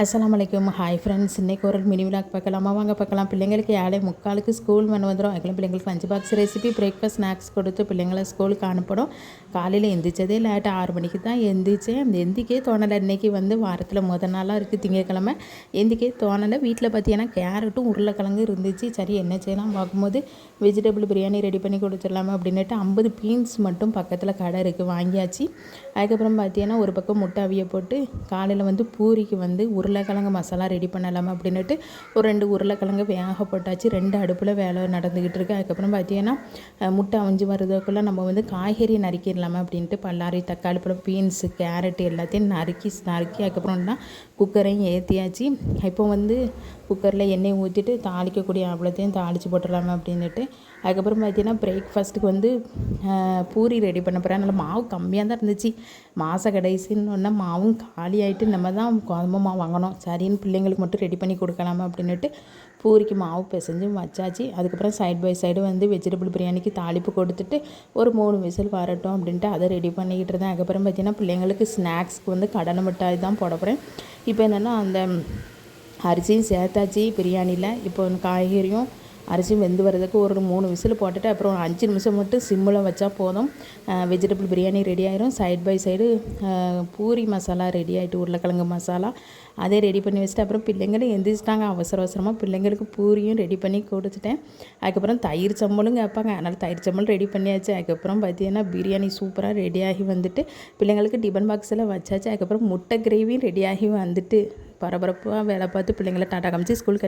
அஸ்ஸலாமு அலைக்கும். Hi friends, இன்றைக்கி ஒரு மினி விலாக் பார்க்கலாமா? வாங்க பார்க்கலாம். பிள்ளைங்களுக்கு 7:45 ஸ்கூல் வந்துடும். அதுக்குள்ள பிள்ளைங்களுக்கு lunch box recipe, breakfast, snacks கொடுத்து பிள்ளைங்களை ஸ்கூலுக்கு அனுப்பணும். காலையில் எந்திரிச்சதே லேட்டு 6 மணிக்கு தான் எந்திரிச்சேன். அந்த எந்திரிக்கே தோணலை. இன்றைக்கி வாரத்தில் முதல் நாளாக இருக்குது, திங்கக்கிழமை. எந்திரிக்கே தோணலை. வீட்டில் பார்த்தீங்கன்னா கேரட்டும் உருளைக்கிழங்கு இருந்துச்சு. சரி என்ன செய்யலாம் பார்க்கும்போது வெஜிடபிள் பிரியாணி ரெடி பண்ணி கொடுத்துடலாமா அப்படின்ட்டு 50 பீன்ஸ் மட்டும் பக்கத்தில் கடை இருக்குது, வாங்கியாச்சு. அதுக்கப்புறம் பார்த்தீங்கன்னா ஒரு பக்கம் முட்டை அவிய போட்டு காலையில் பூரிக்கு உருளைக்கிழங்கு மசாலா ரெடி பண்ணலாமா அப்படின்ட்டு ஒரு 2 உருளைக்கிழங்கு வேக போட்டாச்சு. 2 அடுப்பில் வேலை நடந்துக்கிட்டு இருக்குது. அதுக்கப்புறம் பார்த்தீங்கன்னா முட்டை அவிஞ்சு வருதுக்குள்ளே நம்ம காய்கறி நறுக்கிடலாமா அப்படின்ட்டு பல்லாரி, தக்காளி பழம், பீன்ஸு, கேரட் எல்லாத்தையும் நறுக்கி அதுக்கப்புறம் தான் குக்கரையும் ஏற்றியாச்சு. இப்போ குக்கரில் எண்ணெய் ஊற்றிட்டு தாளிக்கக்கூடிய அவ்வளோத்தையும் தாளித்து போட்டுடலாமா அப்படின்ட்டு அதுக்கப்புறம் பார்த்தீங்கன்னா பிரேக்ஃபாஸ்ட்டுக்கு பூரி ரெடி பண்ண போகிறேன். அதனால் மாவு கம்மியாக தான் இருந்துச்சு. மாத கடைசின்னு ஒன்றா மாவும் காலி ஆகிட்டு நம்ம தான் கோதுமை மாவு வாங்கணும். சரின்னு பிள்ளைங்களுக்கு மட்டும் ரெடி பண்ணி கொடுக்கலாமா அப்படின்ட்டு பூரிக்கு மாவு பிசைஞ்சு வச்சாச்சு. அதுக்கப்புறம் சைட் பை சைடு வெஜிடபிள் பிரியாணிக்கு தாளிப்பு கொடுத்துட்டு ஒரு 3 விசில் வரட்டும் அப்படின்ட்டு அதை ரெடி பண்ணிக்கிட்டு இருந்தேன். அதுக்கப்புறம் பார்த்தீங்கன்னா பிள்ளைங்களுக்கு ஸ்நாக்ஸ்க்கு கடலை மிட்டாய் தான் போட போகிறேன். இப்போ என்னென்னா அந்த அரிசியும் சேர்த்தாச்சு பிரியாணியில். இப்போ காய்கறியும் அரிசியும் வெந்து வரதுக்கு ஒரு 3 விசில் போட்டுட்டு அப்புறம் 5 நிமிஷம் மட்டும் சிம்மில் வச்சா போதும். வெஜிடபிள் பிரியாணி ரெடி ஆயிரும். Side by side puri masala ready ஆகிட்டு, உருளைக்கிழங்கு மசாலா அதே ரெடி பண்ணி வச்சுட்டு அப்புறம் பிள்ளைங்களும் எந்திரிச்சிட்டாங்க. அவசரமாக பிள்ளைங்களுக்கு பூரியும் ரெடி பண்ணி கொடுத்துட்டேன். அதுக்கப்புறம் தயிர் சம்பளும் கேட்பாங்க, அதனால் தயிர் சம்பளம் ரெடி பண்ணியாச்சு. அதுக்கப்புறம் பார்த்தீங்கன்னா பிரியாணி சூப்பராக ரெடியாகி பிள்ளைங்களுக்கு டிஃபன் பாக்ஸில் வச்சாச்சு. அதுக்கப்புறம் முட்டை கிரேவியும் ரெடியாகி பரபரப்பாக வேலை பார்த்து பிள்ளைங்களை டாட்டா காமிச்சு ஸ்கூலுக்கு